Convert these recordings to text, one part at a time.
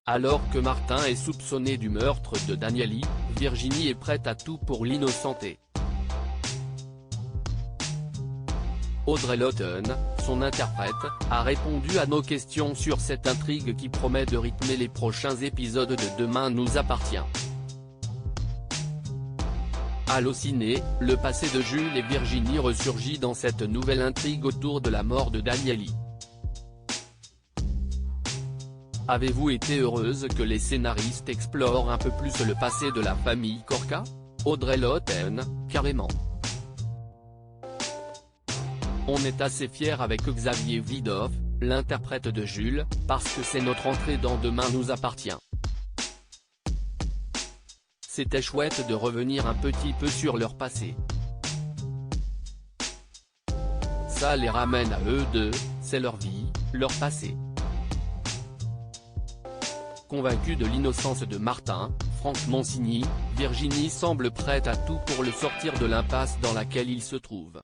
Alors que Martin est soupçonné du meurtre de Daniely, Virginie est prête à tout pour l'innocenter. Audrey Lawton, son interprète, a répondu à nos questions sur cette intrigue qui promet de rythmer les prochains épisodes de Demain nous appartient. Allociné, le passé de Jules et Virginie ressurgit dans cette nouvelle intrigue autour de la mort de Daniely. Avez-vous été heureuse que les scénaristes explorent un peu plus le passé de la famille Corca? Audrey Lawton, carrément. On est assez fiers avec Xavier Vidoff, l'interprète de Jules, parce que c'est notre entrée dans Demain nous appartient. C'était chouette de revenir un petit peu sur leur passé. Ça les ramène à eux deux, c'est leur vie, leur passé. Convaincue de l'innocence de Martin, Franck Monsigny, Virginie semble prête à tout pour le sortir de l'impasse dans laquelle il se trouve.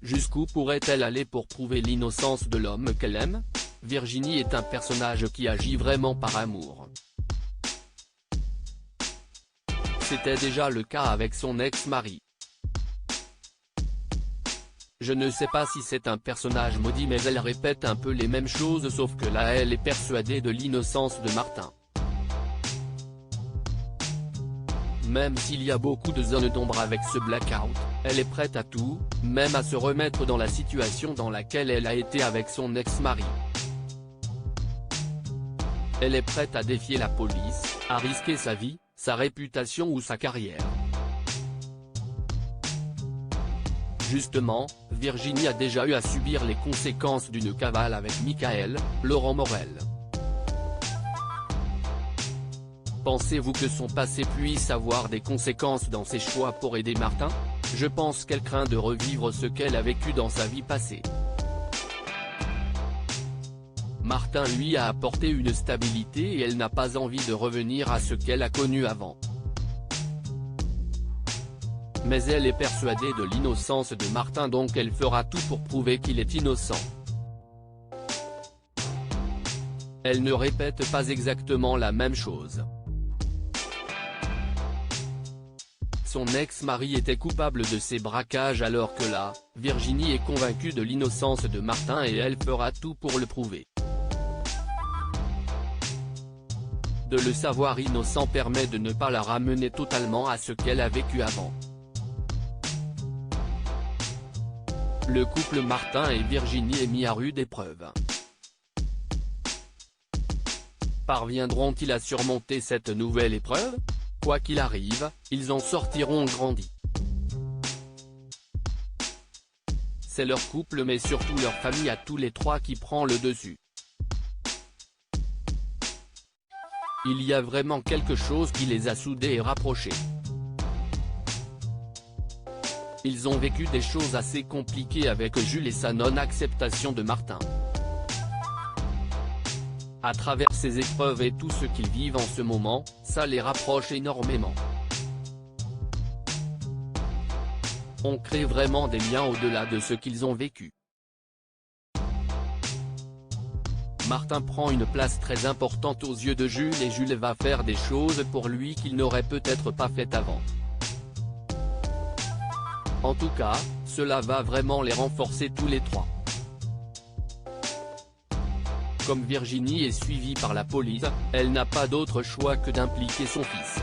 Jusqu'où pourrait-elle aller pour prouver l'innocence de l'homme qu'elle aime? Virginie est un personnage qui agit vraiment par amour. C'était déjà le cas avec son ex-mari. Je ne sais pas si c'est un personnage maudit mais elle répète un peu les mêmes choses sauf que là elle est persuadée de l'innocence de Martin. Même s'il y a beaucoup de zones d'ombre avec ce blackout, elle est prête à tout, même à se remettre dans la situation dans laquelle elle a été avec son ex-mari. Elle est prête à défier la police, à risquer sa vie, sa réputation ou sa carrière. Justement, Virginie a déjà eu à subir les conséquences d'une cavale avec Michael, Laurent Morel. Pensez-vous que son passé puisse avoir des conséquences dans ses choix pour aider Martin? Je pense qu'elle craint de revivre ce qu'elle a vécu dans sa vie passée. Martin lui a apporté une stabilité et elle n'a pas envie de revenir à ce qu'elle a connu avant. Mais elle est persuadée de l'innocence de Martin donc elle fera tout pour prouver qu'il est innocent. Elle ne répète pas exactement la même chose. Son ex-mari était coupable de ces braquages alors que là, Virginie est convaincue de l'innocence de Martin et elle fera tout pour le prouver. De le savoir innocent permet de ne pas la ramener totalement à ce qu'elle a vécu avant. Le couple Martin et Virginie est mis à rude épreuve. Parviendront-ils à surmonter cette nouvelle épreuve? Quoi qu'il arrive, ils en sortiront grandis. C'est leur couple mais surtout leur famille à tous les trois qui prend le dessus. Il y a vraiment quelque chose qui les a soudés et rapprochés. Ils ont vécu des choses assez compliquées avec Jules et sa non-acceptation de Martin. À travers ces épreuves et tout ce qu'ils vivent en ce moment, ça les rapproche énormément. On crée vraiment des liens au-delà de ce qu'ils ont vécu. Martin prend une place très importante aux yeux de Jules et Jules va faire des choses pour lui qu'il n'aurait peut-être pas faites avant. En tout cas, cela va vraiment les renforcer tous les trois. Comme Virginie est suivie par la police, elle n'a pas d'autre choix que d'impliquer son fils.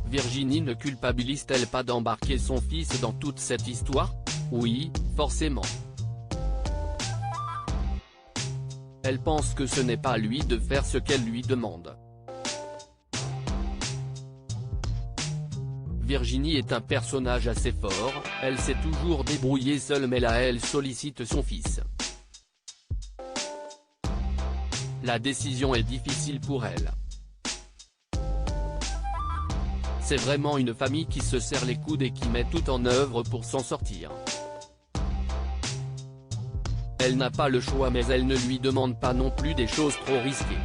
Virginie ne culpabilise-t-elle pas d'embarquer son fils dans toute cette histoire? Oui, forcément. Elle pense que ce n'est pas à lui de faire ce qu'elle lui demande. Virginie est un personnage assez fort, elle s'est toujours débrouillée seule mais là elle sollicite son fils. La décision est difficile pour elle. C'est vraiment une famille qui se serre les coudes et qui met tout en œuvre pour s'en sortir. Elle n'a pas le choix mais elle ne lui demande pas non plus des choses trop risquées.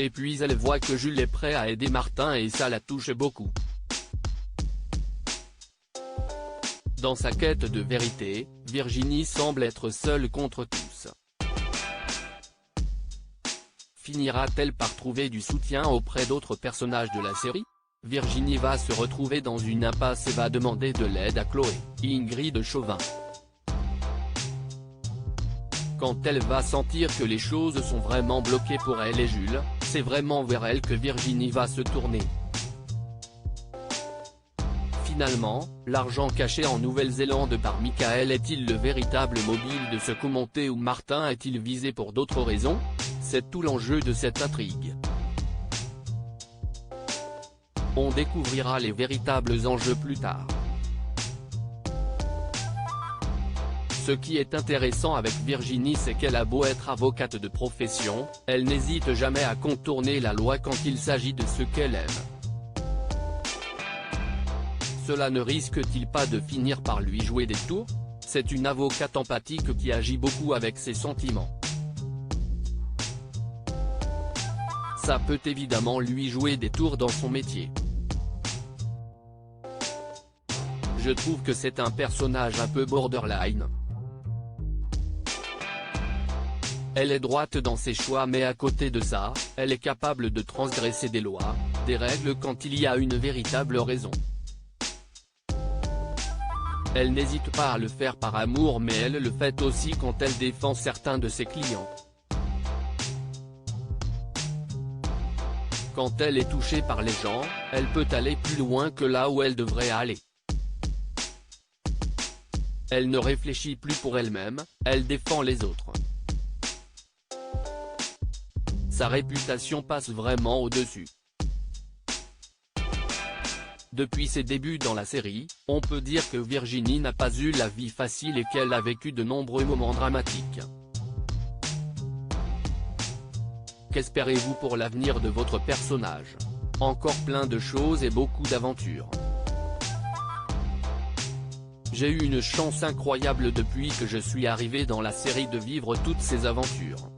Et puis elle voit que Jules est prêt à aider Martin et ça la touche beaucoup. Dans sa quête de vérité, Virginie semble être seule contre tous. Finira-t-elle par trouver du soutien auprès d'autres personnages de la série? Virginie va se retrouver dans une impasse et va demander de l'aide à Chloé, Ingrid Chauvin. Quand elle va sentir que les choses sont vraiment bloquées pour elle et Jules, c'est vraiment vers elle que Virginie va se tourner. Finalement, l'argent caché en Nouvelle-Zélande par Michael est-il le véritable mobile de ce commenté ou Martin est-il visé pour d'autres raisons? C'est tout l'enjeu de cette intrigue. On découvrira les véritables enjeux plus tard. Ce qui est intéressant avec Virginie c'est qu'elle a beau être avocate de profession, elle n'hésite jamais à contourner la loi quand il s'agit de ce qu'elle aime. Cela ne risque-t-il pas de finir par lui jouer des tours? C'est une avocate empathique qui agit beaucoup avec ses sentiments. Ça peut évidemment lui jouer des tours dans son métier. Je trouve que c'est un personnage un peu borderline. Elle est droite dans ses choix mais à côté de ça, elle est capable de transgresser des lois, des règles quand il y a une véritable raison. Elle n'hésite pas à le faire par amour mais elle le fait aussi quand elle défend certains de ses clients. Quand elle est touchée par les gens, elle peut aller plus loin que là où elle devrait aller. Elle ne réfléchit plus pour elle-même, elle défend les autres. Sa réputation passe vraiment au-dessus. Depuis ses débuts dans la série, on peut dire que Virginie n'a pas eu la vie facile et qu'elle a vécu de nombreux moments dramatiques. Qu'espérez-vous pour l'avenir de votre personnage? Encore plein de choses et beaucoup d'aventures. J'ai eu une chance incroyable depuis que je suis arrivé dans la série de vivre toutes ces aventures.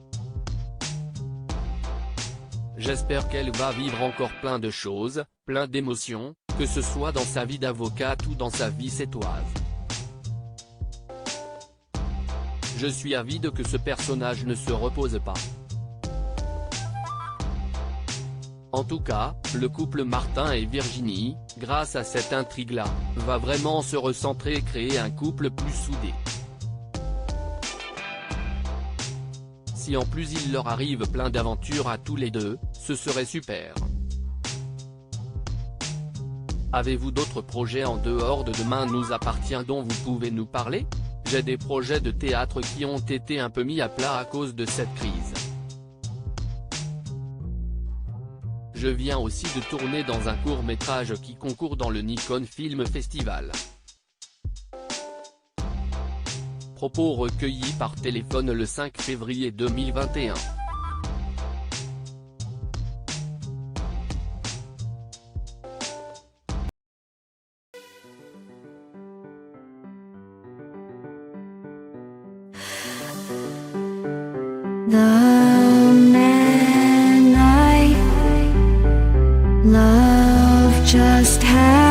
J'espère qu'elle va vivre encore plein de choses, plein d'émotions, que ce soit dans sa vie d'avocate ou dans sa vie sétoise. Je suis avide que ce personnage ne se repose pas. En tout cas, le couple Martin et Virginie, grâce à cette intrigue-là, va vraiment se recentrer et créer un couple plus soudé. Si en plus il leur arrive plein d'aventures à tous les deux, ce serait super. Avez-vous d'autres projets en dehors de Demain nous appartient dont vous pouvez nous parler? J'ai des projets de théâtre qui ont été un peu mis à plat à cause de cette crise. Je viens aussi de tourner dans un court-métrage qui concourt dans le Nikon Film Festival. Propos recueillis par téléphone le 5 février 2021. The man I love just had